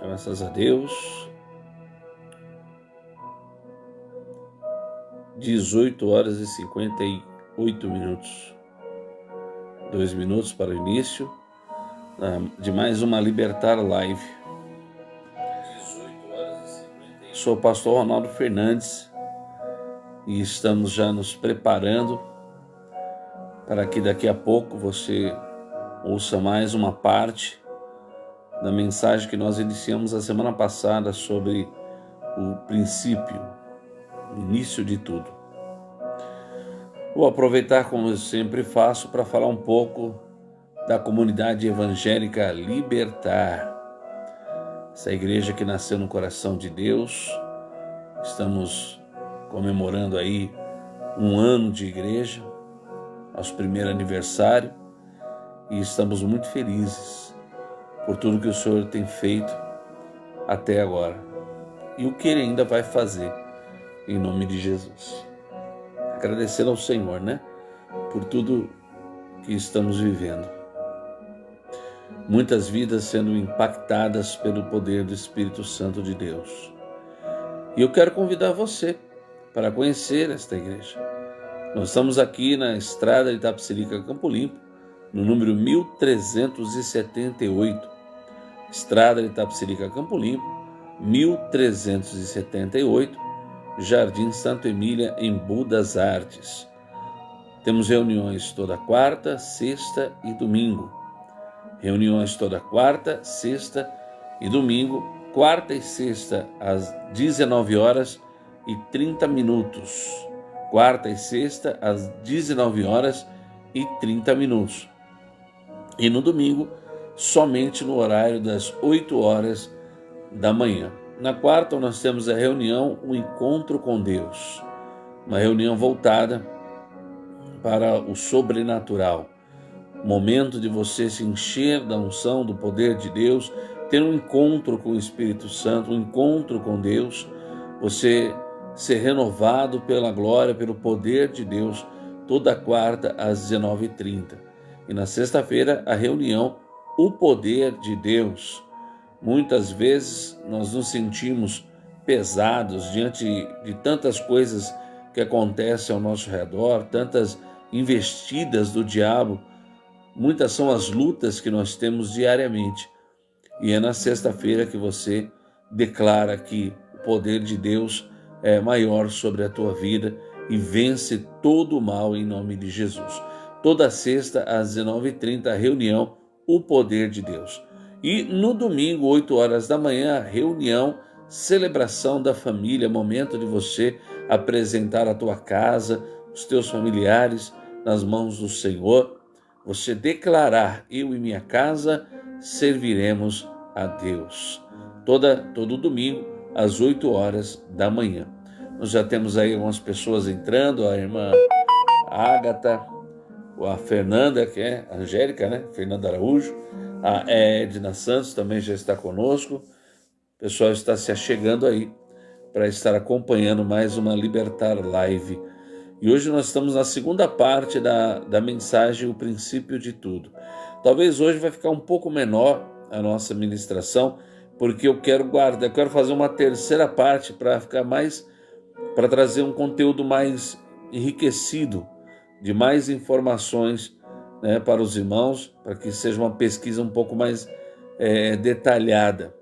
Graças a Deus. 18 horas e 58 minutos. 2 minutos para o início de mais uma Libertar Live. Sou o pastor Ronaldo Fernandes e estamos já nos preparando para que daqui a pouco você ouça mais uma parte da mensagem que nós iniciamos a semana passada sobre o princípio, o início de tudo. Vou aproveitar, como eu sempre faço, para falar um pouco da comunidade evangélica Libertar. Essa igreja que nasceu no coração de Deus. Estamos comemorando aí 1 ano de igreja, nosso primeiro aniversário, e estamos muito felizes por tudo que o Senhor tem feito até agora e o que Ele ainda vai fazer, em nome de Jesus. Agradecendo ao Senhor, por tudo que estamos vivendo. Muitas vidas sendo impactadas pelo poder do Espírito Santo de Deus. E eu quero convidar você para conhecer esta igreja. Nós estamos aqui na estrada de Itapecerica, Campo Limpo, no número 1378. Estrada de Itapecerica, Campo Limpo, 1378, Jardim Santo Emília, Embu das Artes. Temos reuniões toda quarta, sexta e domingo. Reuniões toda quarta, sexta e domingo, quarta e sexta às 19 horas e 30 minutos. Quarta e sexta às 19 horas e 30 minutos. E no domingo, somente no horário das 8 horas da manhã. Na quarta, nós temos a reunião, o encontro com Deus. Uma reunião voltada para o sobrenatural. Momento de você se encher da unção, do poder de Deus, ter um encontro com o Espírito Santo, um encontro com Deus, você ser renovado pela glória, pelo poder de Deus, toda quarta às 19h30. E na sexta-feira, a reunião, o poder de Deus. Muitas vezes nós nos sentimos pesados diante de tantas coisas que acontecem ao nosso redor, tantas investidas do diabo. Muitas são as lutas que nós temos diariamente. E é na sexta-feira que você declara que o poder de Deus é maior sobre a tua vida e vence todo o mal em nome de Jesus. Toda sexta às 19h30, reunião, o poder de Deus. E no domingo, 8 horas da manhã, reunião, celebração da família, momento de você apresentar a tua casa, os teus familiares nas mãos do Senhor. Você declarar, eu e minha casa serviremos a Deus. Todo domingo, às 8 horas da manhã. Nós já temos aí algumas pessoas entrando, a irmã Ágata, a Fernanda, que é a Angélica, Fernanda Araújo, a Edna Santos também já está conosco. O pessoal está se achegando aí para estar acompanhando mais uma Libertar Live. E hoje nós estamos na segunda parte da mensagem, o princípio de tudo. Talvez hoje vai ficar um pouco menor a nossa ministração, porque eu quero fazer uma terceira parte para trazer um conteúdo mais enriquecido, de mais informações para os irmãos, para que seja uma pesquisa um pouco mais detalhada.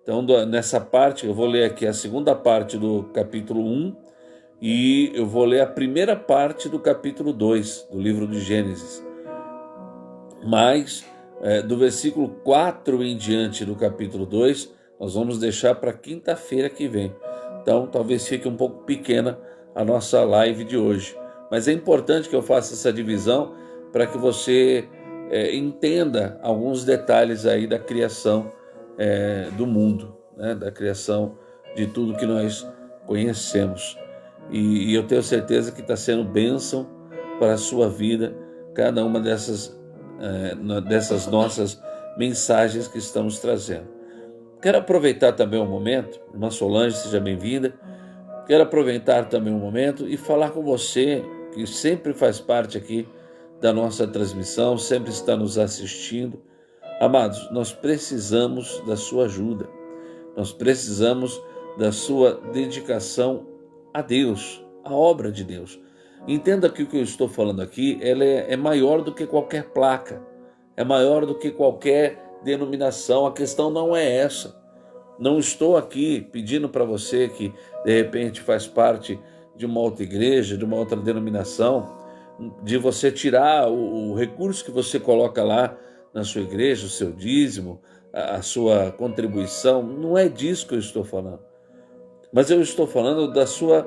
Então, nessa parte, eu vou ler aqui a segunda parte do capítulo 1 e eu vou ler a primeira parte do capítulo 2 do livro de Gênesis. Mas, do versículo 4 em diante do capítulo 2, nós vamos deixar para quinta-feira que vem. Então, talvez fique um pouco pequena a nossa live de hoje. Mas é importante que eu faça essa divisão para que você entenda alguns detalhes aí da criação do mundo, da criação de tudo que nós conhecemos. E eu tenho certeza que está sendo bênção para a sua vida cada uma dessas nossas mensagens que estamos trazendo. Quero aproveitar também um momento, irmã Solange, seja bem-vinda. Quero aproveitar também um momento e falar com você que sempre faz parte aqui da nossa transmissão, sempre está nos assistindo. Amados, nós precisamos da sua ajuda. Nós precisamos da sua dedicação a Deus, à obra de Deus. Entenda que o que eu estou falando aqui, ela é maior do que qualquer placa, é maior do que qualquer denominação. A questão não é essa. Não estou aqui pedindo para você que de repente faz parte de uma outra igreja, de uma outra denominação, de você tirar o recurso que você coloca lá na sua igreja, o seu dízimo, a sua contribuição. Não é disso que eu estou falando. Mas eu estou falando da sua,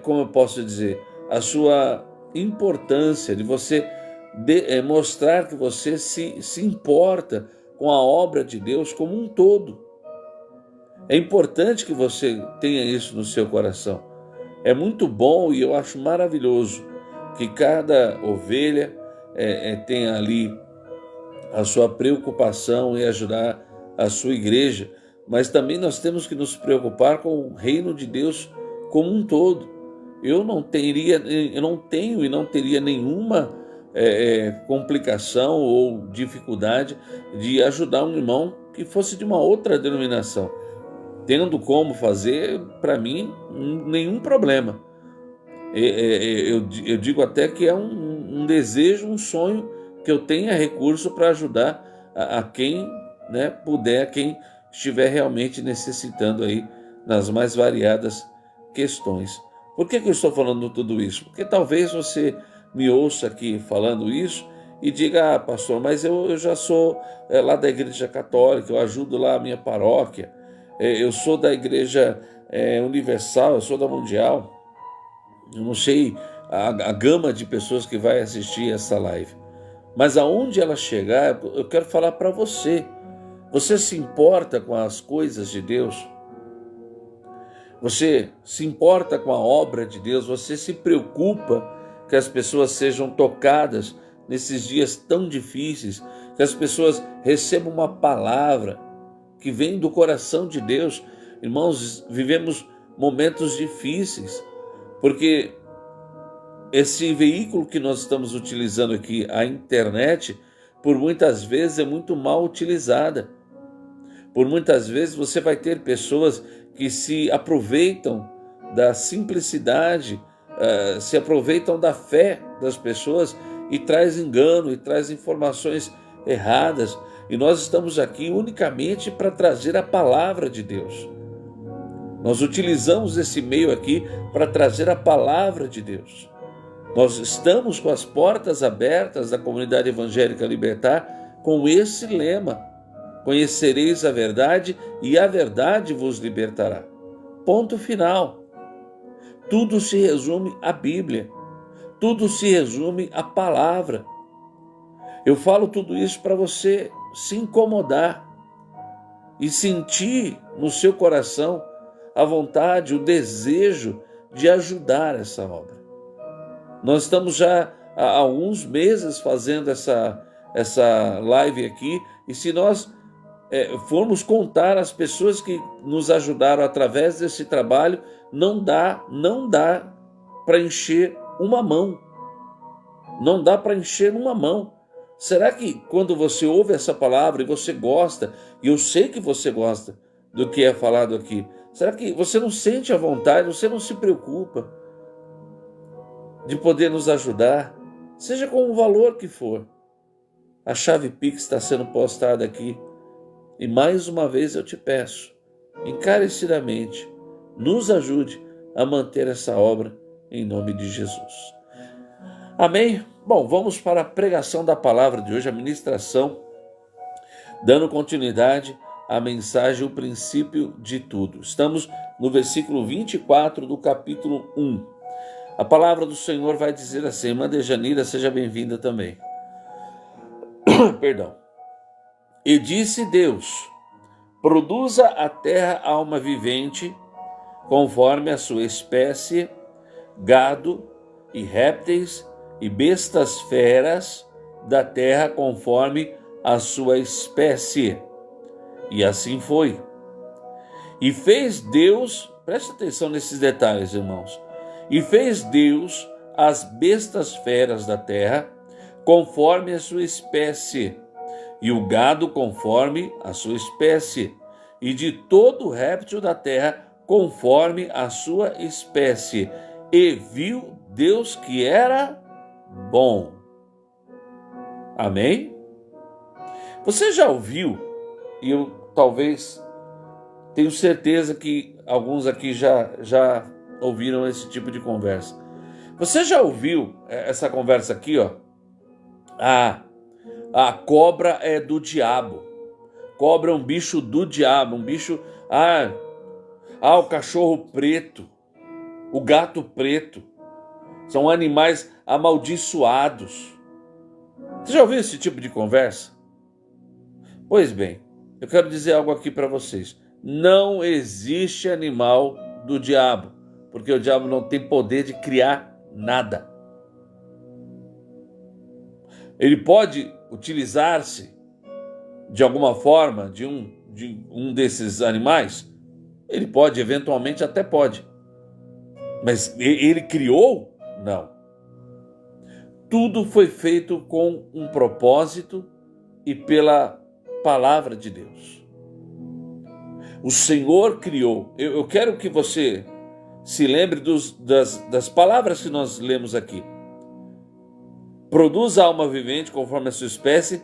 como eu posso dizer, a sua importância de você mostrar que você se importa com a obra de Deus como um todo. É importante que você tenha isso no seu coração. É muito bom e eu acho maravilhoso que cada ovelha tenha ali a sua preocupação em ajudar a sua igreja, mas também nós temos que nos preocupar com o reino de Deus como um todo. Eu não tenho e não teria nenhuma complicação ou dificuldade de ajudar um irmão que fosse de uma outra denominação. Tendo como fazer, para mim, nenhum problema. Eu digo até que é um desejo, um sonho que eu tenha recurso para ajudar a quem puder, quem estiver realmente necessitando aí nas mais variadas questões. Por que eu estou falando tudo isso? Porque talvez você me ouça aqui falando isso e diga: pastor, mas eu já sou lá da Igreja Católica, eu ajudo lá a minha paróquia, eu sou da Igreja Universal, eu sou da Mundial. Eu não sei a gama de pessoas que vai assistir essa live, mas aonde ela chegar, eu quero falar para você. Você se importa com as coisas de Deus? Você se importa com a obra de Deus? Você se preocupa que as pessoas sejam tocadas nesses dias tão difíceis, que as pessoas recebam uma palavra que vem do coração de Deus? Irmãos, vivemos momentos difíceis, porque esse veículo que nós estamos utilizando aqui, a internet, por muitas vezes é muito mal utilizada. Por muitas vezes você vai ter pessoas que se aproveitam da simplicidade, se aproveitam da fé das pessoas e traz engano, e traz informações erradas. E nós estamos aqui unicamente para trazer a palavra de Deus. Nós utilizamos esse meio aqui para trazer a palavra de Deus. Nós estamos com as portas abertas da Comunidade Evangélica Libertar com esse lema: conhecereis a verdade e a verdade vos libertará. Ponto final. Tudo se resume à Bíblia. Tudo se resume à palavra. Eu falo tudo isso para você se incomodar e sentir no seu coração a vontade, o desejo de ajudar essa obra. Nós estamos já há alguns meses fazendo essa live aqui, e se nós formos contar as pessoas que nos ajudaram através desse trabalho, não dá para encher uma mão. Não dá para encher uma mão. Será que quando você ouve essa palavra e você gosta, e eu sei que você gosta do que é falado aqui, será que você não sente a vontade, você não se preocupa de poder nos ajudar, seja com o valor que for? A chave Pix está sendo postada aqui. E mais uma vez eu te peço, encarecidamente, nos ajude a manter essa obra em nome de Jesus. Amém? Bom, vamos para a pregação da palavra de hoje, a ministração, dando continuidade à mensagem, o princípio de tudo. Estamos no versículo 24 do capítulo 1. A palavra do Senhor vai dizer assim: irmã Dejanira, seja bem-vinda também. Perdão. E disse Deus: produza a terra alma vivente, conforme a sua espécie, gado e répteis e bestas feras da terra, conforme a sua espécie. E assim foi. E fez Deus, preste atenção nesses detalhes, irmãos, e fez Deus as bestas feras da terra, conforme a sua espécie, e o gado conforme a sua espécie, e de todo réptil da terra, conforme a sua espécie. E viu Deus que era bom. Amém? Você já ouviu, e eu talvez tenho certeza que alguns aqui já ouviram esse tipo de conversa. Você já ouviu essa conversa aqui, ó? A cobra é do diabo. Cobra é um bicho do diabo, um bicho... o cachorro preto, o gato preto. São animais amaldiçoados. Você já ouviu esse tipo de conversa? Pois bem, eu quero dizer algo aqui para vocês. Não existe animal do diabo, porque o diabo não tem poder de criar nada. Ele pode utilizar-se de alguma forma de um desses animais? Ele pode, eventualmente até pode. Mas ele criou? Não. Tudo foi feito com um propósito e pela palavra de Deus. O Senhor criou. Eu quero que você se lembre das palavras que nós lemos aqui. Produz a alma vivente conforme a sua espécie,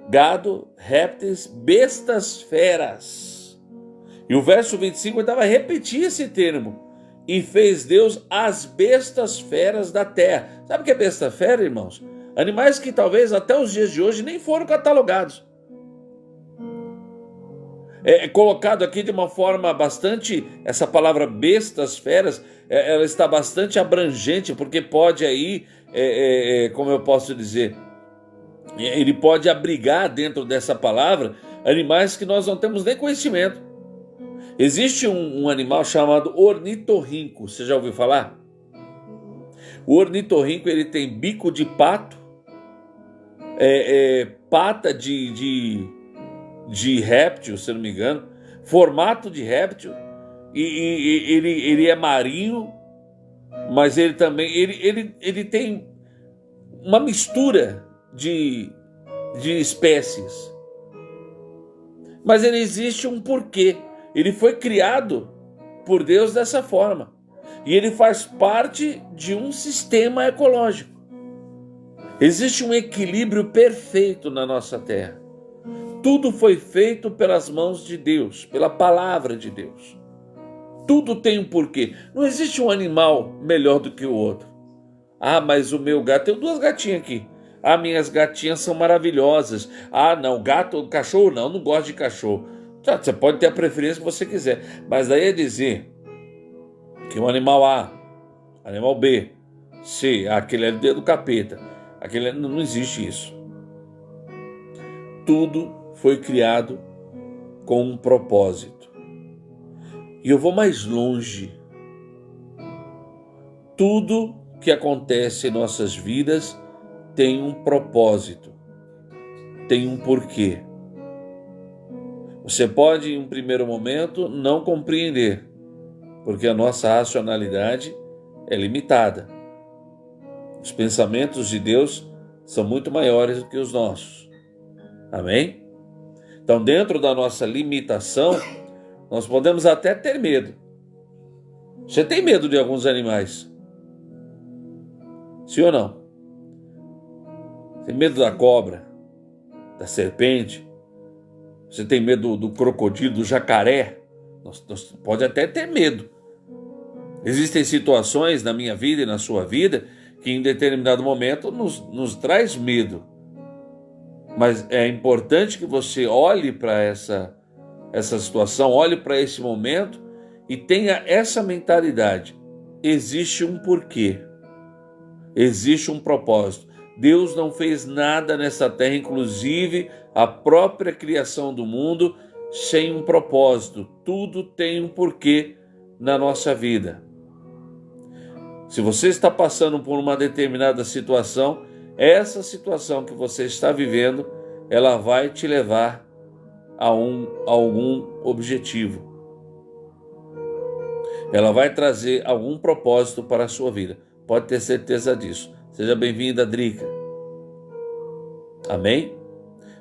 gado, répteis, bestas, feras. E o verso 25 estava a repetir esse termo. E fez Deus as bestas feras da terra. Sabe o que é besta fera, irmãos? Animais que talvez até os dias de hoje nem foram catalogados. É colocado aqui de uma forma bastante, essa palavra bestas, feras, ela está bastante abrangente, porque pode aí, como eu posso dizer, ele pode abrigar dentro dessa palavra animais que nós não temos nem conhecimento. Existe um animal chamado ornitorrinco, você já ouviu falar? O ornitorrinco, ele tem bico de pato, pata de réptil, se não me engano, formato de réptil, e ele é marinho, mas ele também ele tem uma mistura de espécies. Mas ele existe um porquê. Ele foi criado por Deus dessa forma. E ele faz parte de um sistema ecológico. Existe um equilíbrio perfeito na nossa terra. Tudo foi feito pelas mãos de Deus, pela palavra de Deus. Tudo tem um porquê. Não existe um animal melhor do que o outro. Mas o meu gato... Tenho duas gatinhas aqui. Minhas gatinhas são maravilhosas. Não, cachorro não gosto de cachorro. Você pode ter a preferência que você quiser. Mas daí é dizer que o animal A, animal B, C, aquele é do capeta. Não existe isso. Tudo foi criado com um propósito. E eu vou mais longe. Tudo que acontece em nossas vidas tem um propósito, tem um porquê. Você pode, em um primeiro momento, não compreender, porque a nossa racionalidade é limitada. Os pensamentos de Deus são muito maiores do que os nossos. Amém? Então, dentro da nossa limitação, nós podemos até ter medo. Você tem medo de alguns animais? Sim ou não? Tem medo da cobra, da serpente? Você tem medo do crocodilo, do jacaré? Nós pode até ter medo. Existem situações na minha vida e na sua vida que em determinado momento nos traz medo. Mas é importante que você olhe para essa situação, olhe para esse momento e tenha essa mentalidade. Existe um porquê. Existe um propósito. Deus não fez nada nessa terra, inclusive a própria criação do mundo, sem um propósito. Tudo tem um porquê na nossa vida. Se você está passando por uma determinada situação, essa situação que você está vivendo, ela vai te levar a algum objetivo. Ela vai trazer algum propósito para a sua vida. Pode ter certeza disso. Seja bem-vinda, Drica. Amém?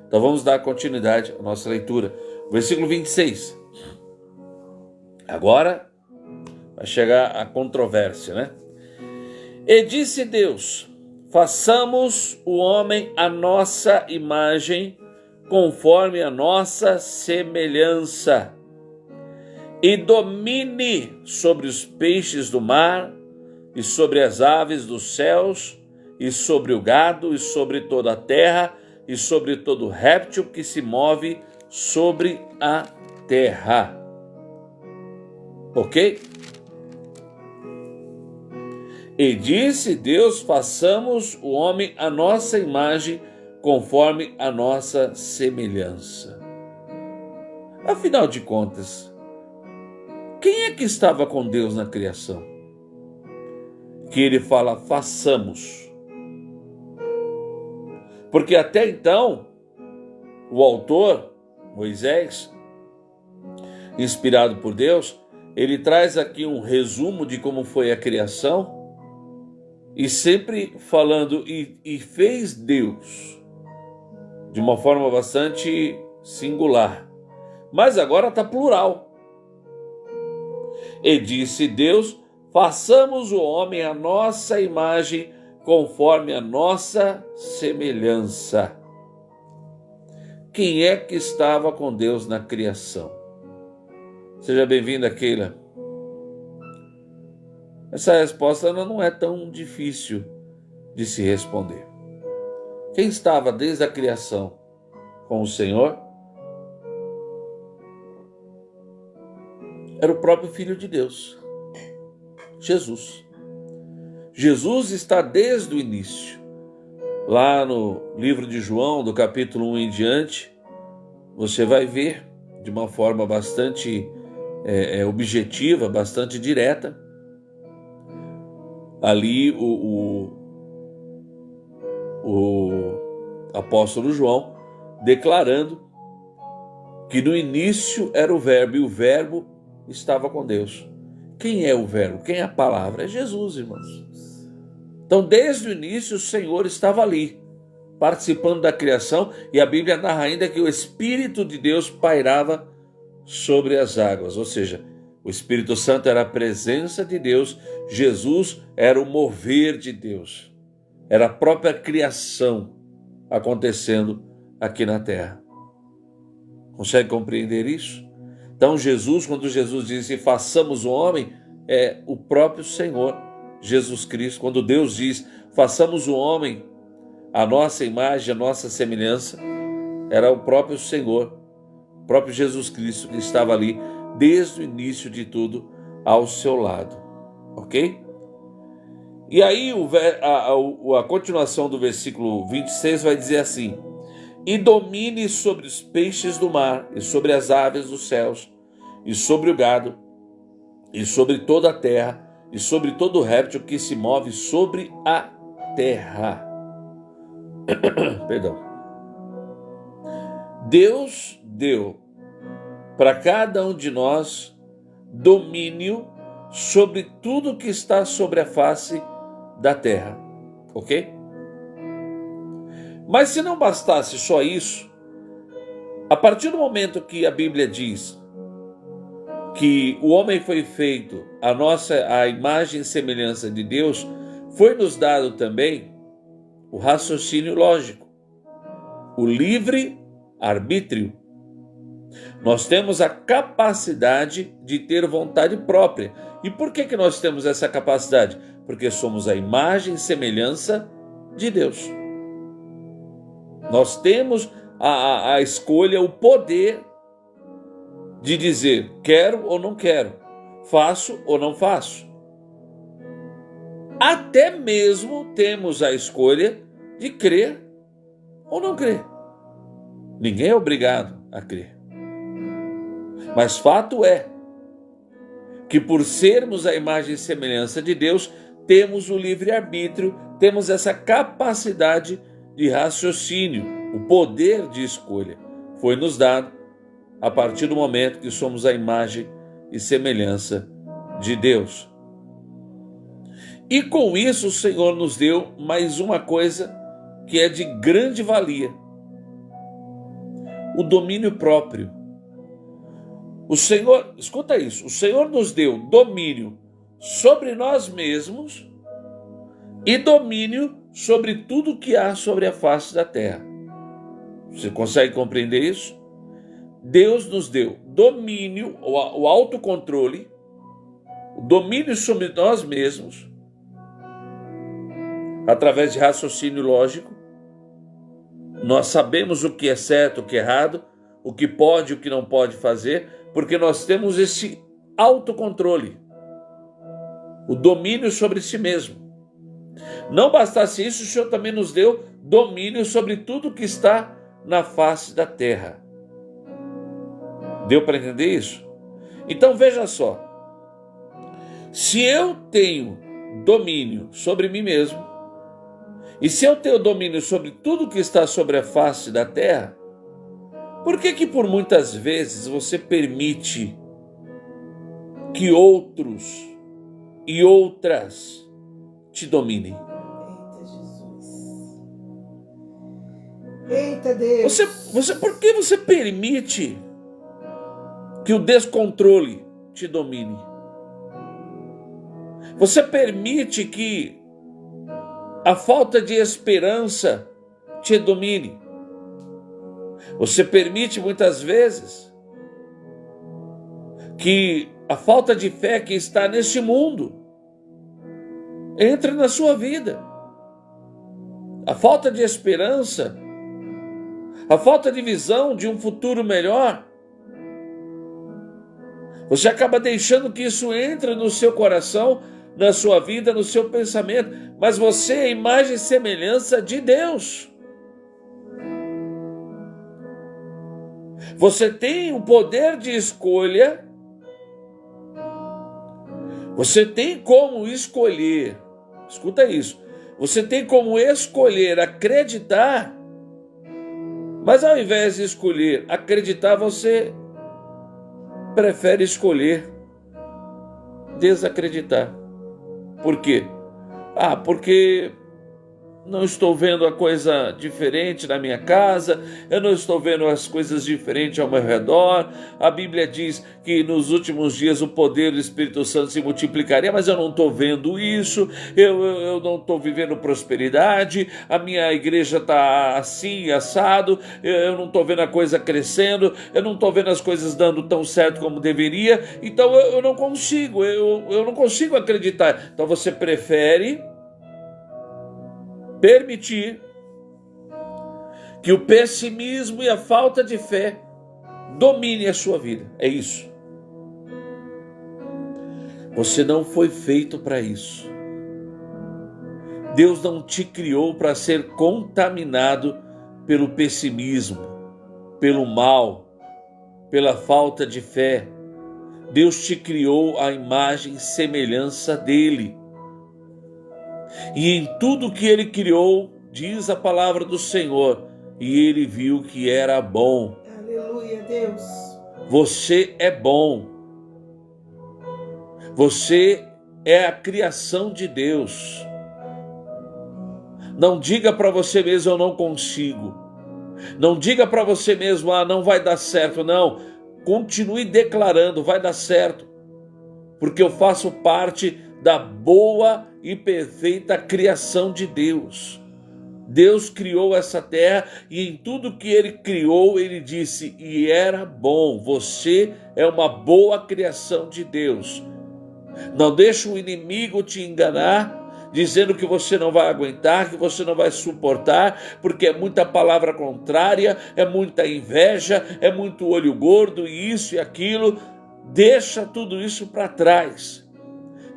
Então vamos dar continuidade à nossa leitura. Versículo 26. Agora vai chegar a controvérsia, né? E disse Deus: façamos o homem à nossa imagem, conforme a nossa semelhança, e domine sobre os peixes do mar, e sobre as aves dos céus, e sobre o gado, e sobre toda a terra, e sobre todo réptil que se move sobre a terra. Ok? E disse Deus: façamos o homem à nossa imagem, conforme a nossa semelhança. Afinal de contas, quem é que estava com Deus na criação? Que ele fala, façamos. Porque até então, o autor, Moisés, inspirado por Deus, ele traz aqui um resumo de como foi a criação, e sempre falando, e fez Deus, de uma forma bastante singular. Mas agora está plural. E disse Deus: façamos o homem à nossa imagem, conforme a nossa semelhança. Quem é que estava com Deus na criação? Seja bem-vinda, Keila. Essa resposta não é tão difícil de se responder. Quem estava desde a criação com o Senhor era o próprio Filho de Deus, Jesus. Jesus está desde o início. Lá no livro de João, do capítulo 1 em diante, você vai ver de uma forma bastante objetiva, bastante direta, ali o apóstolo João declarando que no início era o Verbo, e o Verbo estava com Deus. Quem é o Verbo? Quem é a palavra? É Jesus, irmãos. Então, desde o início, o Senhor estava ali, participando da criação, e a Bíblia narra ainda que o Espírito de Deus pairava sobre as águas, ou seja, o Espírito Santo era a presença de Deus, Jesus era o mover de Deus, era a própria criação acontecendo aqui na terra. Consegue compreender isso? Então Jesus, quando Jesus disse façamos o homem, é o próprio Senhor Jesus Cristo. Quando Deus diz façamos o homem à nossa imagem, à nossa semelhança, era o próprio Senhor, o próprio Jesus Cristo que estava ali desde o início de tudo ao seu lado, ok? E aí a continuação do versículo 26 vai dizer assim: e domine sobre os peixes do mar, e sobre as aves dos céus, e sobre o gado, e sobre toda a terra, e sobre todo réptil que se move sobre a terra. Perdão. Deus deu para cada um de nós domínio sobre tudo que está sobre a face da terra, ok? Mas se não bastasse só isso, a partir do momento que a Bíblia diz que o homem foi feito a imagem e semelhança de Deus, foi nos dado também o raciocínio lógico, o livre arbítrio. Nós temos a capacidade de ter vontade própria. E por que nós temos essa capacidade? Porque somos a imagem e semelhança de Deus. Nós temos a escolha, o poder de dizer quero ou não quero, faço ou não faço. Até mesmo temos a escolha de crer ou não crer. Ninguém é obrigado a crer. Mas fato é que por sermos a imagem e semelhança de Deus, temos o livre-arbítrio, temos essa capacidade de raciocínio, o poder de escolha. Foi nos dado a partir do momento que somos a imagem e semelhança de Deus. E com isso o Senhor nos deu mais uma coisa que é de grande valia: o domínio próprio. O Senhor, escuta isso, o Senhor nos deu domínio sobre nós mesmos e domínio sobre tudo que há sobre a face da terra. Você consegue compreender isso? Deus nos deu domínio, o autocontrole, o domínio sobre nós mesmos, através de raciocínio lógico. Nós sabemos o que é certo, o que é errado, o que pode e o que não pode fazer, porque nós temos esse autocontrole, o domínio sobre si mesmo. Não bastasse isso, o Senhor também nos deu domínio sobre tudo que está na face da terra. Deu para entender isso? Então veja só, se eu tenho domínio sobre mim mesmo, e se eu tenho domínio sobre tudo que está sobre a face da terra, por que por muitas vezes você permite que outros e outras te dominem? Eita, Jesus. Eita, Deus. Por que você permite que o descontrole te domine? Você permite que a falta de esperança te domine? Você permite muitas vezes que a falta de fé que está neste mundo entre na sua vida? A falta de esperança, a falta de visão de um futuro melhor, você acaba deixando que isso entre no seu coração, na sua vida, no seu pensamento, mas você é a imagem e semelhança de Deus. Você tem o poder de escolha, você tem como escolher, escuta isso, você tem como escolher acreditar, mas ao invés de escolher acreditar, você prefere escolher desacreditar. Por quê? Porque não estou vendo a coisa diferente na minha casa, eu não estou vendo as coisas diferentes ao meu redor. A Bíblia diz que nos últimos dias o poder do Espírito Santo se multiplicaria, mas eu não estou vendo isso, eu não estou vivendo prosperidade, a minha igreja está assim, assado, eu não estou vendo a coisa crescendo, eu não estou vendo as coisas dando tão certo como deveria, então eu não consigo, eu não consigo acreditar. Então você prefere permitir que o pessimismo e a falta de fé domine a sua vida. É isso. Você não foi feito para isso. Deus não te criou para ser contaminado pelo pessimismo, pelo mal, pela falta de fé. Deus te criou à imagem e semelhança dele. E em tudo que ele criou, diz a palavra do Senhor, e ele viu que era bom. Aleluia, Deus. Você é bom. Você é a criação de Deus. Não diga para você mesmo, eu não consigo. Não diga para você mesmo, não vai dar certo. Não, continue declarando, vai dar certo. Porque eu faço parte da boa e perfeita criação de Deus. Deus criou essa terra e em tudo que ele criou, ele disse, e era bom. Você é uma boa criação de Deus. Não deixe o inimigo te enganar, dizendo que você não vai aguentar, que você não vai suportar, porque é muita palavra contrária, é muita inveja, é muito olho gordo, e isso e aquilo. Deixa tudo isso para trás.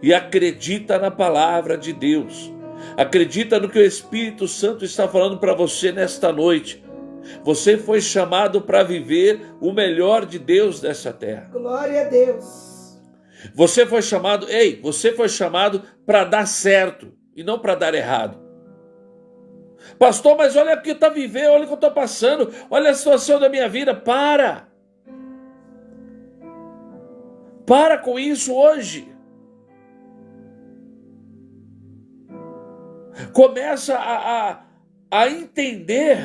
E acredita na palavra de Deus. Acredita no que o Espírito Santo está falando para você nesta noite. Você foi chamado para viver o melhor de Deus nessa terra. Glória a Deus. Você foi chamado para dar certo e não para dar errado. Pastor, mas olha o que está vivendo, olha o que eu estou passando, olha a situação da minha vida. Para com isso hoje. Começa a entender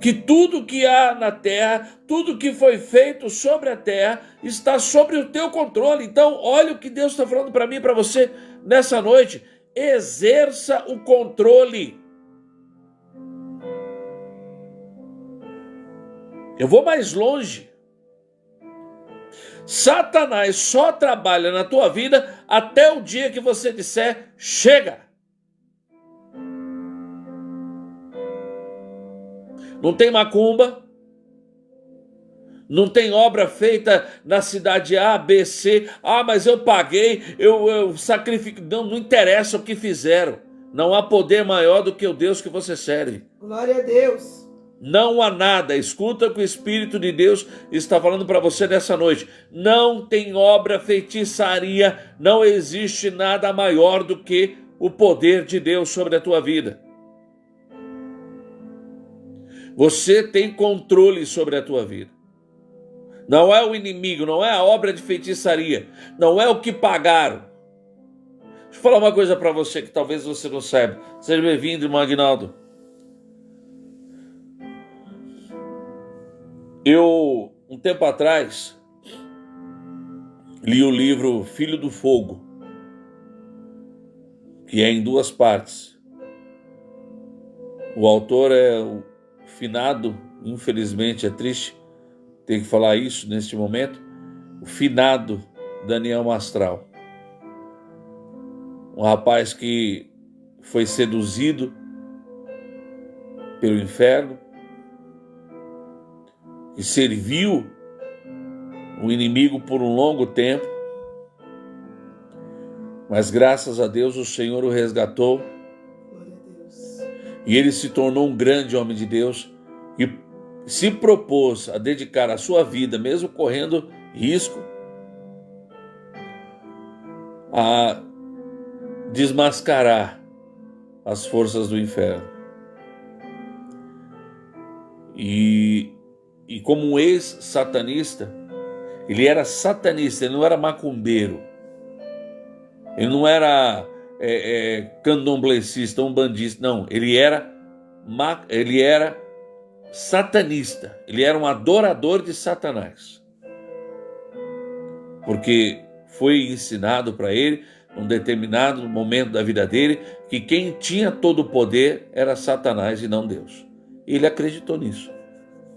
que tudo que há na terra, tudo que foi feito sobre a terra, está sobre o teu controle. Então, olha o que Deus está falando para mim e para você nessa noite. Exerça o controle. Eu vou mais longe. Satanás só trabalha na tua vida até o dia que você disser, chega. Não tem macumba, não tem obra feita na cidade A, B, C. Ah, mas eu paguei, eu sacrifiquei. Não interessa o que fizeram. Não há poder maior do que o Deus que você serve. Glória a Deus. Não há nada. Escuta o que o Espírito de Deus está falando para você nessa noite. Não tem obra, feitiçaria, não existe nada maior do que o poder de Deus sobre a tua vida. Você tem controle sobre a tua vida. Não é o inimigo, não é a obra de feitiçaria, não é o que pagaram. Deixa eu falar uma coisa para você que talvez você não saiba. Seja bem-vindo, irmão Aguinaldo. Eu, um tempo atrás, li o livro Filho do Fogo, que é em 2 partes. O autor é o finado, infelizmente é triste ter que falar isso neste momento, o finado Daniel Mastral. Um rapaz que foi seduzido pelo inferno, que serviu o inimigo por um longo tempo, mas graças a Deus o Senhor o resgatou e ele se tornou um grande homem de Deus e se propôs a dedicar a sua vida, mesmo correndo risco, a desmascarar as forças do inferno. E como um ex-satanista, ele era satanista, ele não era macumbeiro, ele não era candomblessista, umbandista, não, ele era satanista, ele era um adorador de Satanás, porque foi ensinado para ele, num determinado momento da vida dele, que quem tinha todo o poder era Satanás e não Deus. Ele acreditou nisso.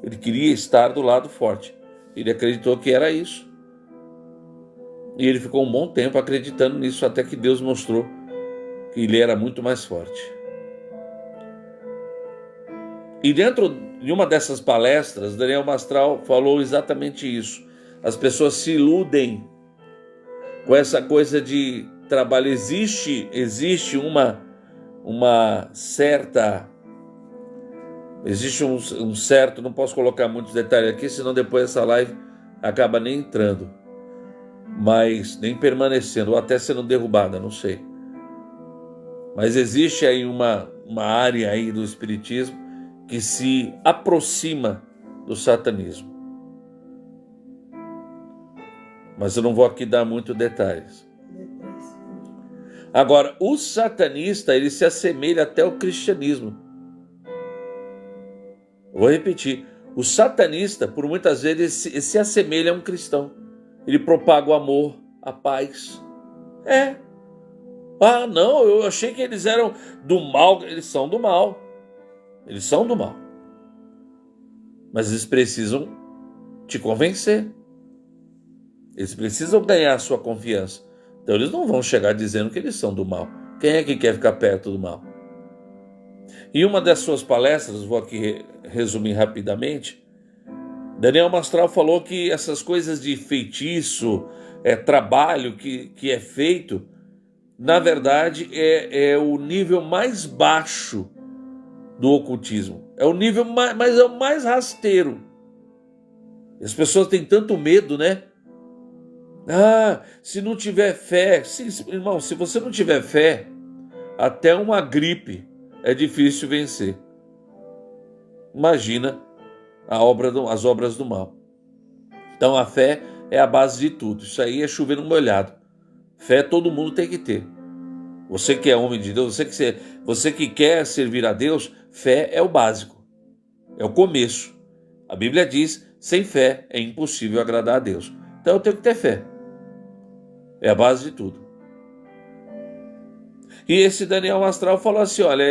Ele queria estar do lado forte. Ele acreditou que era isso. E ele ficou um bom tempo acreditando nisso, até que Deus mostrou que ele era muito mais forte. E dentro de uma dessas palestras, Daniel Mastral falou exatamente isso. As pessoas se iludem com essa coisa de trabalho. Existe uma certa... Existe um certo, não posso colocar muitos detalhes aqui, senão depois essa live acaba nem entrando, mas nem permanecendo, ou até sendo derrubada, não sei. Mas existe aí uma área aí do espiritismo que se aproxima do satanismo. Mas eu não vou aqui dar muitos detalhes. Agora, o satanista, ele se assemelha até ao cristianismo. Vou repetir, o satanista, por muitas vezes, se assemelha a um cristão. Ele propaga o amor, a paz. Ah, não, eu achei que eles eram do mal. Eles são do mal. Eles são do mal. Mas eles precisam te convencer. Eles precisam ganhar a sua confiança. Então eles não vão chegar dizendo que eles são do mal. Quem é que quer ficar perto do mal? Em uma das suas palestras, vou aqui resumir rapidamente, Daniel Mastral falou que essas coisas de feitiço, trabalho que é feito, na verdade é o nível mais baixo do ocultismo. É o nível mas é o mais rasteiro. As pessoas têm tanto medo, né? Ah, se não tiver fé... Sim, irmão, se você não tiver fé, até uma gripe é difícil vencer. Imagina as obras do mal. Então a fé é a base de tudo. Isso aí é chover no molhado. Fé todo mundo tem que ter. Você que é homem de Deus, você que quer servir a Deus, fé é o básico. É o começo. A Bíblia diz, sem fé é impossível agradar a Deus. Então eu tenho que ter fé. É a base de tudo. E esse Daniel Astral falou assim, olha,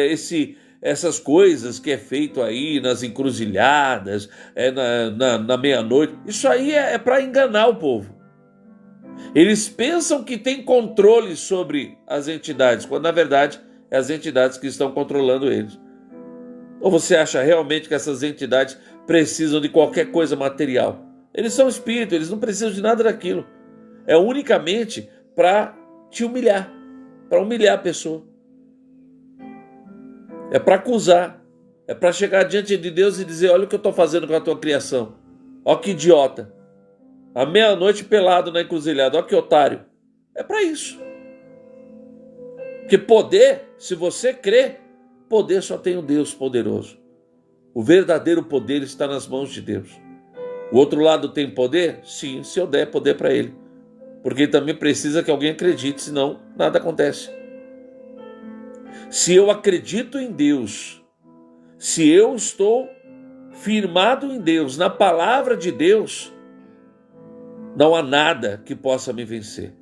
essas coisas que é feito aí nas encruzilhadas, na meia-noite, isso aí é para enganar o povo. Eles pensam que tem controle sobre as entidades, quando na verdade é as entidades que estão controlando eles. Ou você acha realmente que essas entidades precisam de qualquer coisa material? Eles são espíritos, eles não precisam de nada daquilo. É unicamente para te humilhar, para humilhar a pessoa. É para acusar, é para chegar diante de Deus e dizer, olha o que eu estou fazendo com a tua criação. Ó que idiota. À meia-noite pelado na encruzilhada, ó que otário. É para isso. Porque poder, se você crê, poder só tem o Deus poderoso. O verdadeiro poder está nas mãos de Deus. O outro lado tem poder? Sim, se eu der poder para ele. Porque ele também precisa que alguém acredite, senão nada acontece. Se eu acredito em Deus, se eu estou firmado em Deus, na palavra de Deus, não há nada que possa me vencer.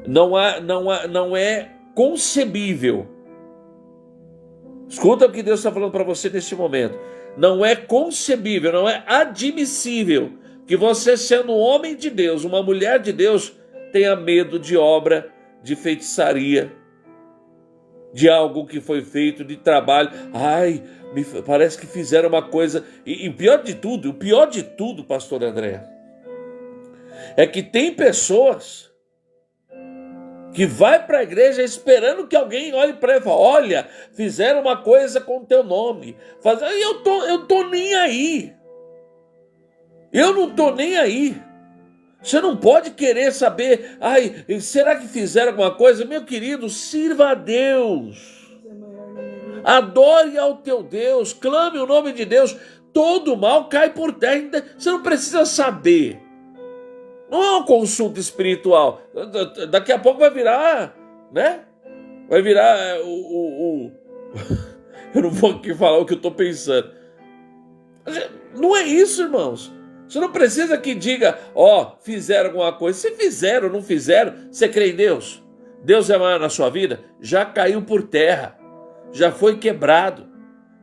Não é concebível. Escuta o que Deus está falando para você neste momento. Não é concebível, não é admissível que você, sendo um homem de Deus, uma mulher de Deus, tenha medo de obra, de feitiçaria, de algo que foi feito, de trabalho. Ai, parece que fizeram uma coisa. E o pior de tudo, pastor André, é que tem pessoas que vai para a igreja esperando que alguém olhe para ele e fale, olha, fizeram uma coisa com o teu nome. Eu tô nem aí. Eu não tô nem aí. Você não pode querer saber, ai, será que fizeram alguma coisa? Meu querido, sirva a Deus. Adore ao teu Deus, clame o nome de Deus. Todo mal cai por terra. Você não precisa saber. Não é uma consulta espiritual. Daqui a pouco vai virar, né? Vai virar Eu não vou aqui falar o que eu estou pensando. Não é isso, irmãos. Você não precisa que diga, fizeram alguma coisa. Se fizeram ou não fizeram, você crê em Deus? Deus é maior na sua vida? Já caiu por terra. Já foi quebrado.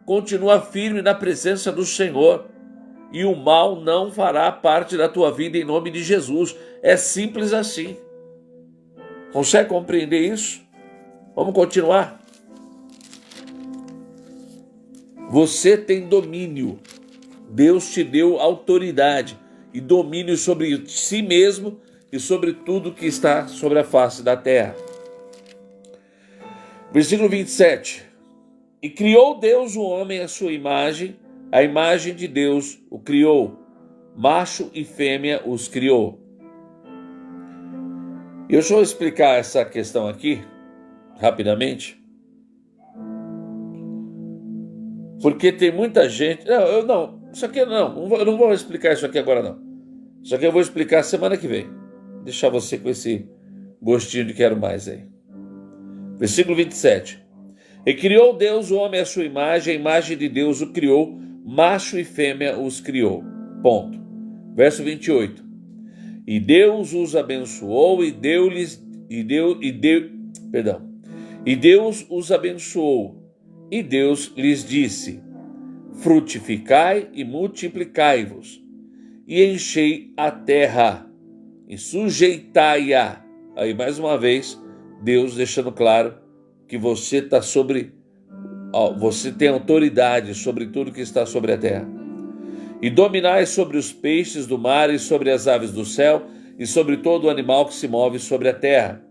Continua firme na presença do Senhor. E o mal não fará parte da tua vida em nome de Jesus. É simples assim. Consegue compreender isso? Vamos continuar. Você tem domínio. Deus te deu autoridade e domínio sobre si mesmo e sobre tudo que está sobre a face da terra. Versículo 27. E criou Deus o homem à sua imagem, a imagem de Deus o criou, macho e fêmea os criou. E deixa eu explicar essa questão aqui, rapidamente. Porque tem muita gente... eu não vou explicar isso aqui agora não. Isso aqui eu vou explicar semana que vem. Deixar você com esse gostinho de quero mais aí. Versículo 27. E criou Deus o homem à sua imagem, a imagem de Deus o criou, macho e fêmea os criou. Ponto. Verso 28. E Deus os abençoou e Deus os abençoou e Deus lhes disse: frutificai e multiplicai-vos e enchei a terra e sujeitai-a. Aí mais uma vez Deus deixando claro que você está você tem autoridade sobre tudo que está sobre a terra. E dominai sobre os peixes do mar e sobre as aves do céu e sobre todo o animal que se move sobre a terra.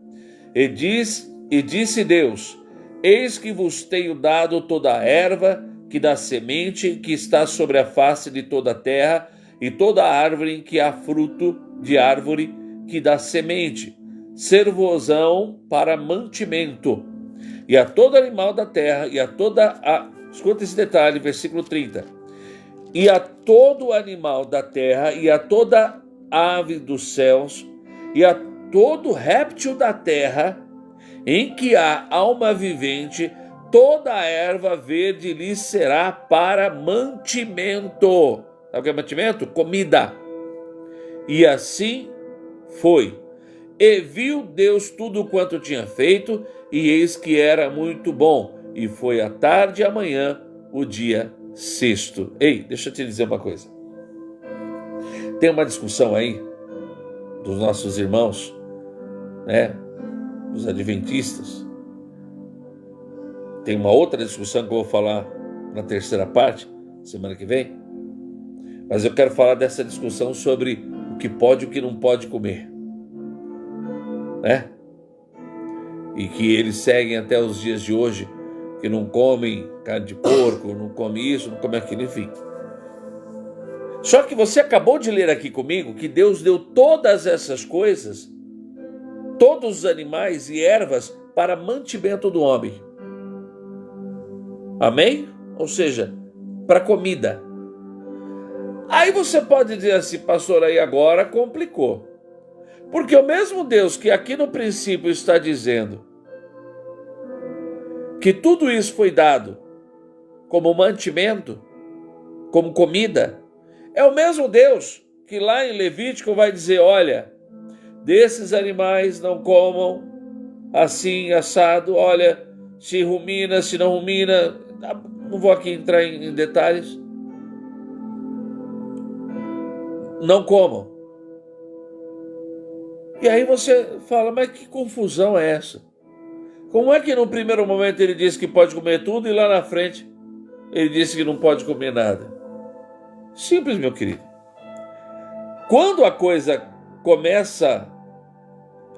E disse Deus: eis que vos tenho dado toda a erva que dá semente, que está sobre a face de toda a terra, e toda árvore em que há fruto de árvore que dá semente, servosão para mantimento, e a todo animal da terra, escuta esse detalhe, versículo 30, e a todo animal da terra, e a toda ave dos céus, e a todo réptil da terra, em que há alma vivente, toda a erva verde lhe será para mantimento. Sabe o que é mantimento? Comida. E assim foi. E viu Deus tudo quanto tinha feito, e eis que era muito bom. E foi a tarde e a manhã, o dia sexto. Ei, deixa eu te dizer uma coisa. Tem uma discussão aí dos nossos irmãos, né, dos adventistas. Tem uma outra discussão que eu vou falar na terceira parte, semana que vem. Mas eu quero falar dessa discussão sobre o que pode e o que não pode comer, né? E que eles seguem até os dias de hoje, que não comem carne de porco, não comem isso, não comem aquilo, enfim. Só que você acabou de ler aqui comigo que Deus deu todas essas coisas, todos os animais e ervas, para mantimento do homem. Amém? Ou seja, para comida. Aí você pode dizer assim, pastor, aí agora complicou. Porque o mesmo Deus que aqui no princípio está dizendo que tudo isso foi dado como mantimento, como comida, é o mesmo Deus que lá em Levítico vai dizer, olha, desses animais não comam assim, assado, olha, se rumina, se não rumina, não vou aqui entrar em detalhes, não comam. E aí você fala, mas que confusão é essa? Como é que no primeiro momento ele disse que pode comer tudo e lá na frente ele disse que não pode comer nada? Simples, meu querido. Quando a coisa começa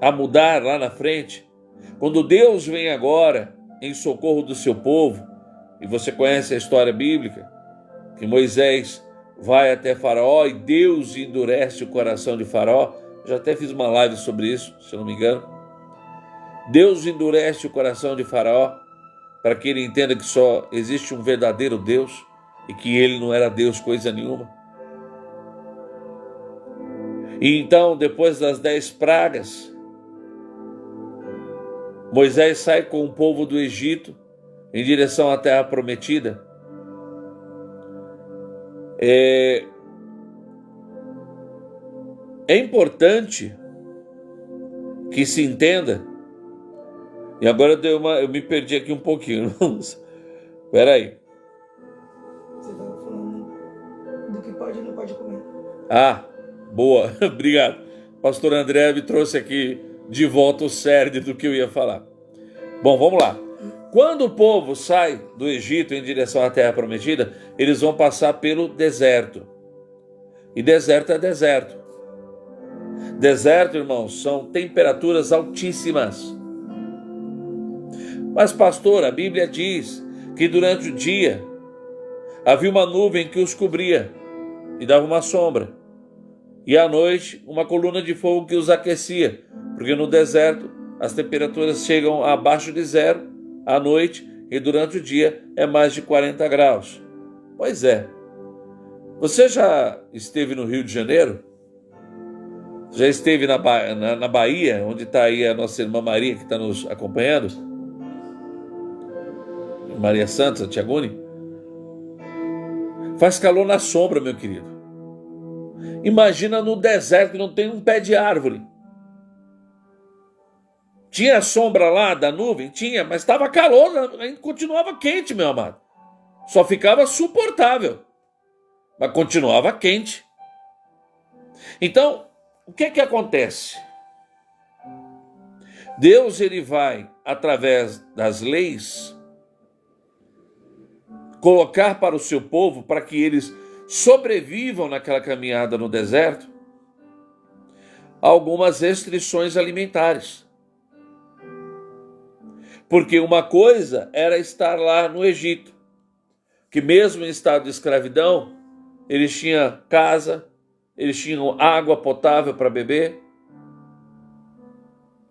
a mudar lá na frente, quando Deus vem agora em socorro do seu povo, e você conhece a história bíblica, que Moisés vai até Faraó e Deus endurece o coração de Faraó. Já até fiz uma live sobre isso, se eu não me engano. Deus endurece o coração de Faraó para que ele entenda que só existe um verdadeiro Deus e que ele não era Deus coisa nenhuma. E então, depois das 10 pragas, Moisés sai com o povo do Egito em direção à terra prometida. É importante que se entenda, e agora eu me perdi aqui um pouquinho, espera aí. Você estava falando do que pode e não pode comer. Ah, boa, obrigado. Pastor André me trouxe aqui de volta o cerne do que eu ia falar. Bom, vamos lá. Quando o povo sai do Egito em direção à terra prometida, eles vão passar pelo deserto. E deserto é deserto. Deserto, irmãos, são temperaturas altíssimas. Mas, pastor, a Bíblia diz que durante o dia havia uma nuvem que os cobria e dava uma sombra. E à noite, uma coluna de fogo que os aquecia, porque no deserto as temperaturas chegam abaixo de zero à noite e durante o dia é mais de 40 graus. Pois é. Você já esteve no Rio de Janeiro? Já esteve na Bahia, onde está aí a nossa irmã Maria, que está nos acompanhando? Maria Santos, Santiagone? Faz calor na sombra, meu querido. Imagina no deserto que não tem um pé de árvore. Tinha sombra lá da nuvem? Tinha, mas estava calor, ainda continuava quente, meu amado. Só ficava suportável, mas continuava quente. Então, o que acontece? Deus, ele vai, através das leis, colocar para o seu povo, para que eles sobrevivam naquela caminhada no deserto, algumas restrições alimentares. Porque uma coisa era estar lá no Egito, que mesmo em estado de escravidão, eles tinham casa, eles tinham água potável para beber,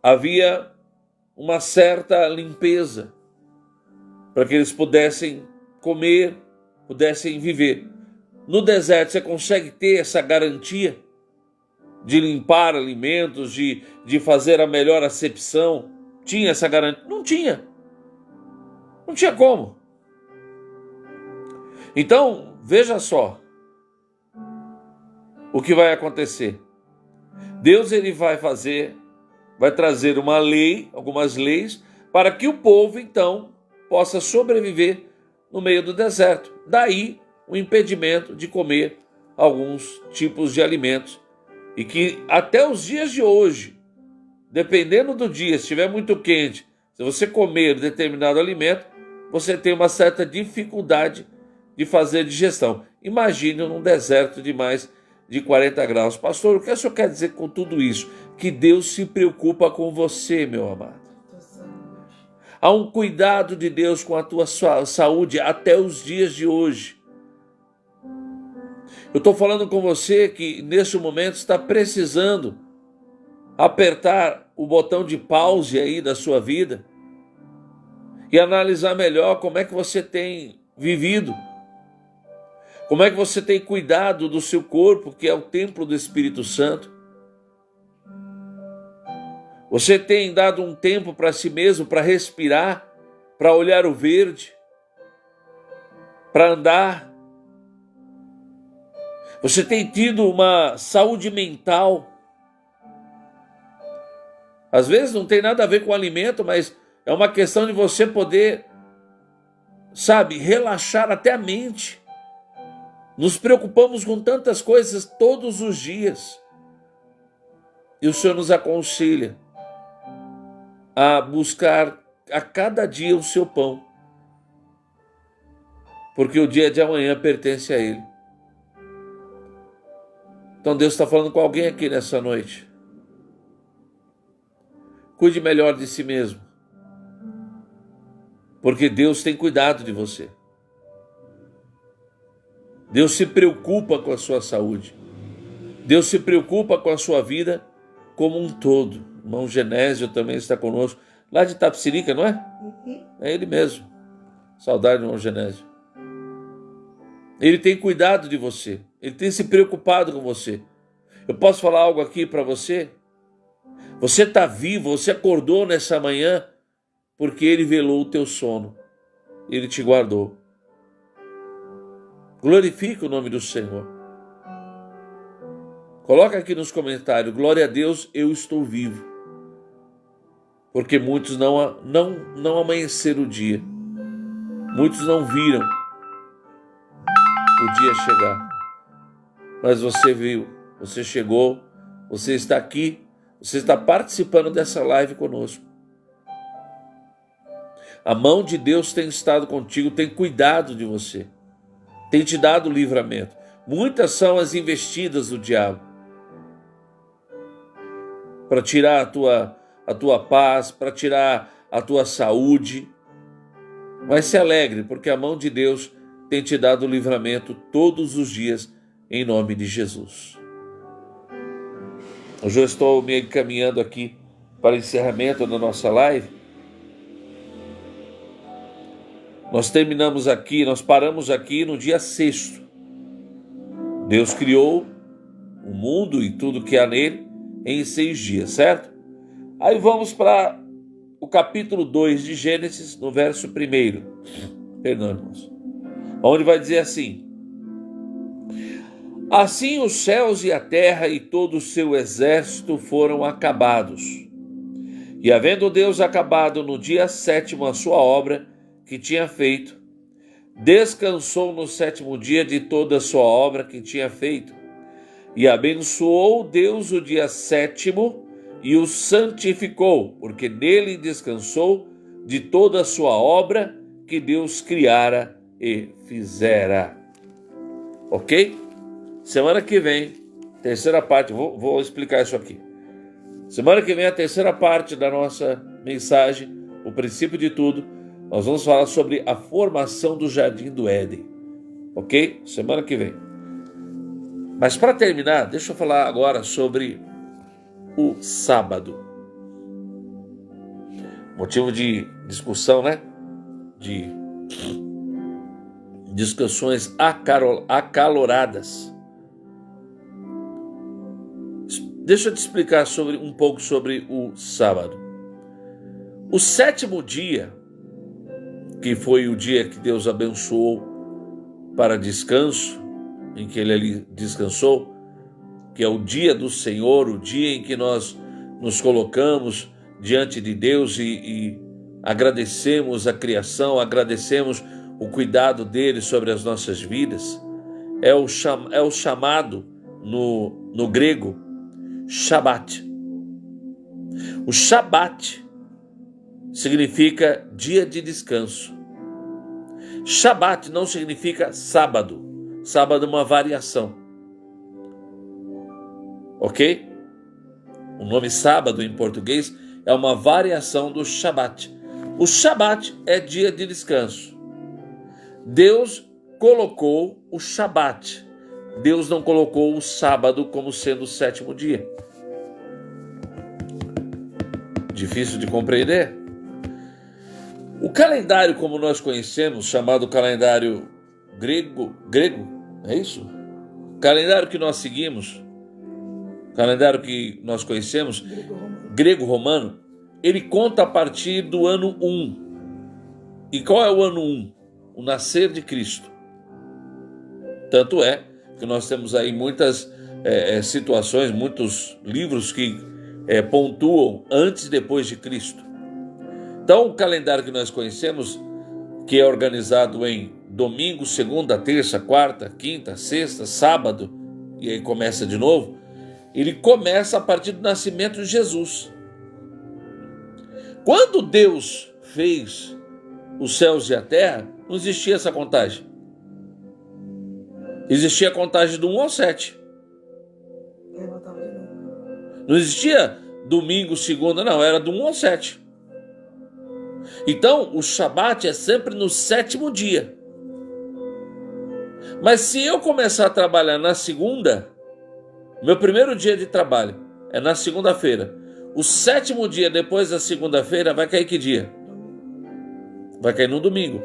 havia uma certa limpeza para que eles pudessem comer, pudessem viver. No deserto você consegue ter essa garantia de limpar alimentos, de fazer a melhor acepção? Tinha essa garantia? Não tinha. Não tinha como. Então, veja só o que vai acontecer. Deus ele vai trazer uma lei, algumas leis, para que o povo então possa sobreviver no meio do deserto. Daí o impedimento de comer alguns tipos de alimentos. E que até os dias de hoje, dependendo do dia, se estiver muito quente, se você comer determinado alimento, você tem uma certa dificuldade de fazer digestão. Imagine num deserto de mais de 40 graus. Pastor, o que o senhor quer dizer com tudo isso? Que Deus se preocupa com você, meu amado. Há um cuidado de Deus com a tua saúde até os dias de hoje. Eu estou falando com você que neste momento está precisando apertar o botão de pause aí da sua vida e analisar melhor como é que você tem vivido, como é que você tem cuidado do seu corpo, que é o templo do Espírito Santo. Você tem dado um tempo para si mesmo, para respirar, para olhar o verde, para andar. Você tem tido uma saúde mental. Às vezes não tem nada a ver com o alimento, mas é uma questão de você poder, relaxar até a mente. Nos preocupamos com tantas coisas todos os dias. E o Senhor nos aconselha a buscar a cada dia o seu pão, porque o dia de amanhã pertence a Ele. Então Deus está falando com alguém aqui nessa noite. Cuide melhor de si mesmo, porque Deus tem cuidado de você. Deus se preocupa com a sua saúde. Deus se preocupa com a sua vida como um todo. O irmão Genésio também está conosco, lá de Itapecerica, não é? É ele mesmo. Saudade do irmão Genésio. Ele tem cuidado de você. Ele tem se preocupado com você. Eu posso falar algo aqui para você? Você está vivo, você acordou nessa manhã porque Ele velou o teu sono. Ele te guardou. Glorifique o nome do Senhor. Coloca aqui nos comentários, glória a Deus, eu estou vivo. Porque muitos não amanheceram o dia. Muitos não viram o dia chegar. Mas você viu, você chegou, você está aqui, você está participando dessa live conosco. A mão de Deus tem estado contigo, tem cuidado de você, tem te dado livramento. Muitas são as investidas do diabo para tirar a tua paz, para tirar a tua saúde. Mas se alegre, porque a mão de Deus tem te dado livramento todos os dias, em nome de Jesus. Hoje eu estou me encaminhando aqui para o encerramento da nossa live. Nós paramos aqui no dia 6º. Deus criou o mundo e tudo que há nele em 6 dias, certo? Aí vamos para o capítulo 2 de Gênesis, no verso 1. Perdão, irmãos. Onde vai dizer assim: assim os céus e a terra e todo o seu exército foram acabados. E havendo Deus acabado no dia 7º a sua obra que tinha feito, descansou no 7º dia de toda a sua obra que tinha feito. E abençoou Deus o dia 7º e o santificou, porque nele descansou de toda a sua obra que Deus criara e fizera. Ok? Semana que vem, terceira parte, vou explicar isso aqui. Semana que vem, a terceira parte da nossa mensagem, o princípio de tudo, nós vamos falar sobre a formação do Jardim do Éden. Ok? Semana que vem. Mas para terminar, deixa eu falar agora sobre o sábado. Motivo de discussão, né? De discussões acaloradas. Deixa eu te explicar um pouco sobre o sábado. O 7º dia que foi o dia que Deus abençoou para descanso, em que ele ali descansou, que é o dia do Senhor, o dia em que nós nos colocamos diante de Deus e agradecemos a criação, agradecemos o cuidado dele sobre as nossas vidas. É o chamado no grego Shabat. O Shabat significa dia de descanso. Shabat não significa sábado. Sábado é uma variação. Ok? O nome sábado em português é uma variação do Shabat. O Shabat é dia de descanso. Deus colocou o Shabat. Deus não colocou o sábado como sendo o sétimo dia. Difícil de compreender? O calendário como nós conhecemos, chamado calendário grego, é isso? O calendário que nós seguimos, o calendário que nós conhecemos, grego-romano, ele conta a partir do ano 1. E qual é o ano 1? O nascer de Cristo. Tanto é que nós temos aí muitas situações, muitos livros que pontuam antes e depois de Cristo. Então, o calendário que nós conhecemos, que é organizado em domingo, segunda, terça, quarta, quinta, sexta, sábado, e aí começa de novo, ele começa a partir do nascimento de Jesus. Quando Deus fez os céus e a terra, não existia essa contagem. Existia a contagem do 1 ao 7. Não existia domingo, segunda, não, era do 1 ao 7. Então, o Shabat é sempre no sétimo dia. Mas se eu começar a trabalhar na segunda, meu primeiro dia de trabalho é na segunda-feira. O sétimo dia depois da segunda-feira vai cair que dia? Vai cair no domingo.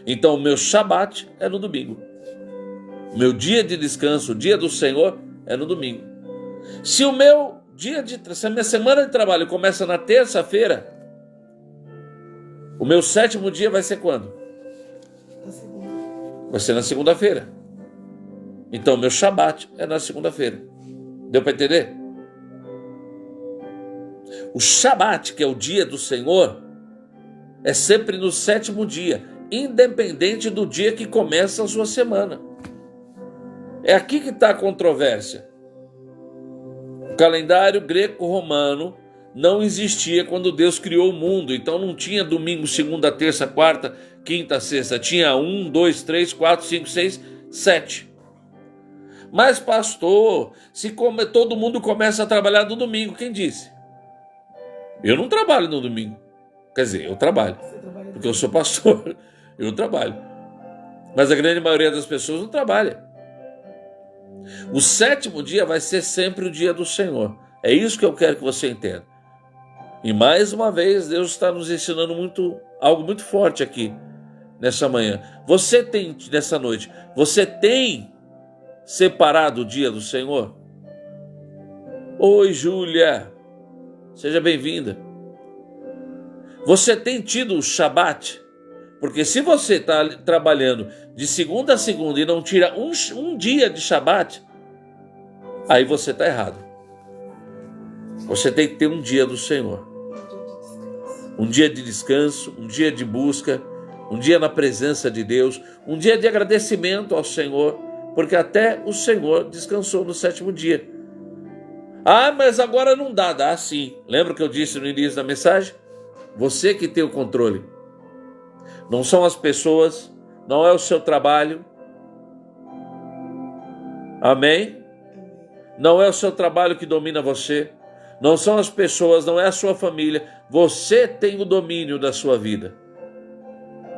Então, o meu Shabat é no domingo. Meu dia de descanso, o dia do Senhor, é no domingo. Se a minha semana de trabalho começa na terça-feira, o meu sétimo dia vai ser quando? Vai ser na segunda-feira. Então, meu Shabat é na segunda-feira. Deu para entender? O Shabat, que é o dia do Senhor, é sempre no sétimo dia, independente do dia que começa a sua semana. É aqui que está a controvérsia. O calendário greco-romano não existia quando Deus criou o mundo, então não tinha domingo, segunda, terça, quarta, quinta, sexta, tinha 1, 2, 3, 4, 5, 6, 7. Mas pastor, se todo mundo começa a trabalhar no domingo, quem disse? Eu não trabalho no domingo. Quer dizer, eu trabalho, porque eu sou pastor, eu trabalho. Mas a grande maioria das pessoas não trabalha. O sétimo dia vai ser sempre o dia do Senhor. É isso que eu quero que você entenda. E mais uma vez, Deus está nos ensinando algo muito forte aqui, nessa manhã. Nessa noite, você tem separado o dia do Senhor? Oi, Júlia, seja bem-vinda. Você tem tido o Shabat? Porque se você está trabalhando de segunda a segunda e não tira um dia de Shabat, aí você está errado. Você tem que ter um dia do Senhor. Um dia de descanso, um dia de busca, um dia na presença de Deus, um dia de agradecimento ao Senhor, porque até o Senhor descansou no sétimo dia. Ah, mas agora não dá. Dá sim. Lembra que eu disse no início da mensagem? Você que tem o controle. Não são as pessoas, não é o seu trabalho. Amém? Não é o seu trabalho que domina você. Não são as pessoas, não é a sua família. Você tem o domínio da sua vida.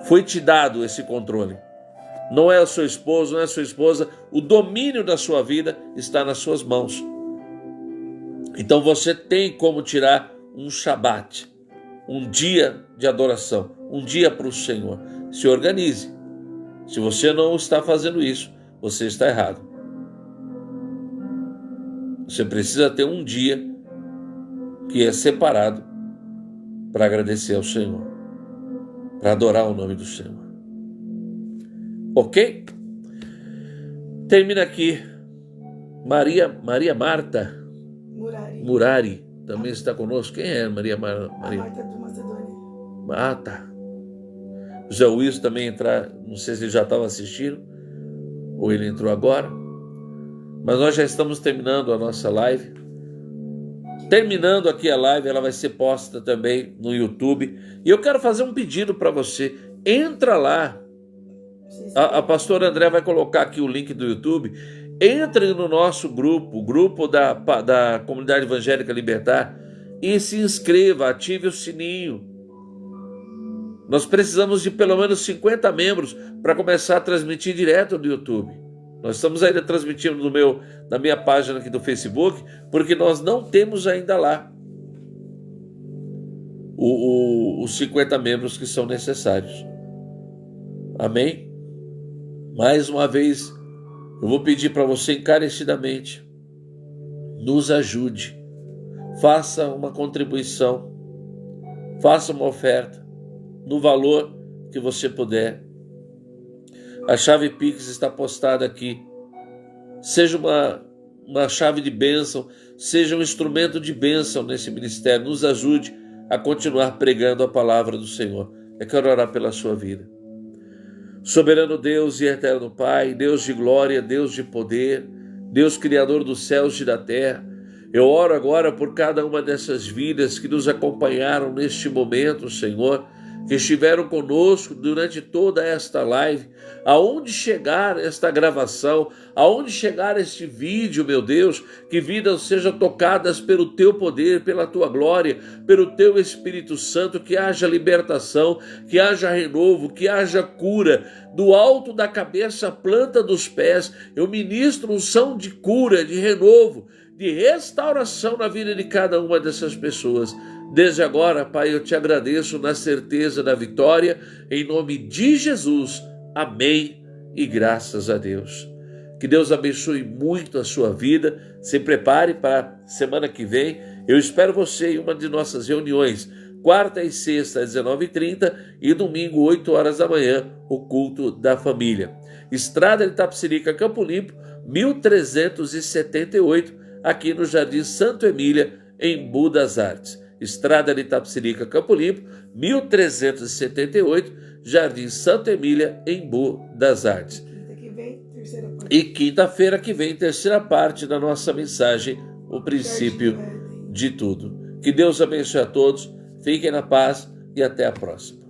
Foi te dado esse controle. Não é o seu esposo, não é a sua esposa. O domínio da sua vida está nas suas mãos. Então você tem como tirar um Shabat, um dia de adoração, um dia para o Senhor. Se organize. Se você não está fazendo isso, você está errado. Você precisa ter um dia que é separado para agradecer ao Senhor, para adorar o nome do Senhor. Ok? Termina aqui. Maria Marta Murari também está conosco. Quem é Maria Marta? Marta do Macedônia. Ah, tá. José Wilson também entrar, não sei se ele já estava assistindo ou ele entrou agora, mas nós já estamos terminando a nossa live. Terminando aqui a live, ela vai ser posta também no YouTube. E eu quero fazer um pedido para você. Entra lá. A pastora André vai colocar aqui o link do YouTube. Entre no nosso grupo, o grupo da Comunidade Evangélica Libertar, e se inscreva, ative o sininho. Nós precisamos de pelo menos 50 membros para começar a transmitir direto do YouTube. Nós estamos ainda transmitindo na minha página aqui do Facebook, porque nós não temos ainda lá os 50 membros que são necessários. Amém? Mais uma vez, eu vou pedir para você encarecidamente, nos ajude, faça uma contribuição, faça uma oferta, no valor que você puder. A chave Pix está postada aqui. Seja uma chave de bênção, seja um instrumento de bênção nesse ministério. Nos ajude a continuar pregando a palavra do Senhor. Eu quero orar pela sua vida. Soberano Deus e eterno Pai, Deus de glória, Deus de poder, Deus criador dos céus e da terra, eu oro agora por cada uma dessas vidas que nos acompanharam neste momento, Senhor, que estiveram conosco durante toda esta live, aonde chegar esta gravação, aonde chegar este vídeo, meu Deus, que vidas sejam tocadas pelo Teu poder, pela Tua glória, pelo Teu Espírito Santo, que haja libertação, que haja renovo, que haja cura, do alto da cabeça à planta dos pés. Eu ministro unção de cura, de renovo, de restauração na vida de cada uma dessas pessoas. Desde agora, Pai, eu te agradeço na certeza da vitória, em nome de Jesus. Amém e graças a Deus. Que Deus abençoe muito a sua vida. Se prepare para a semana que vem. Eu espero você em uma de nossas reuniões, quarta e sexta às 19h30 e domingo 8 horas da manhã, o culto da família. Estrada de Itapecerica, Campo Limpo, 1378, aqui no Jardim Santo Emília, em Embu das Artes. Estrada de Itapecerica, Campo Limpo, 1378, Jardim Santa Emília, em Embu das Artes. E quinta-feira que vem, terceira parte da nossa mensagem, o princípio de tudo. Que Deus abençoe a todos, fiquem na paz e até a próxima.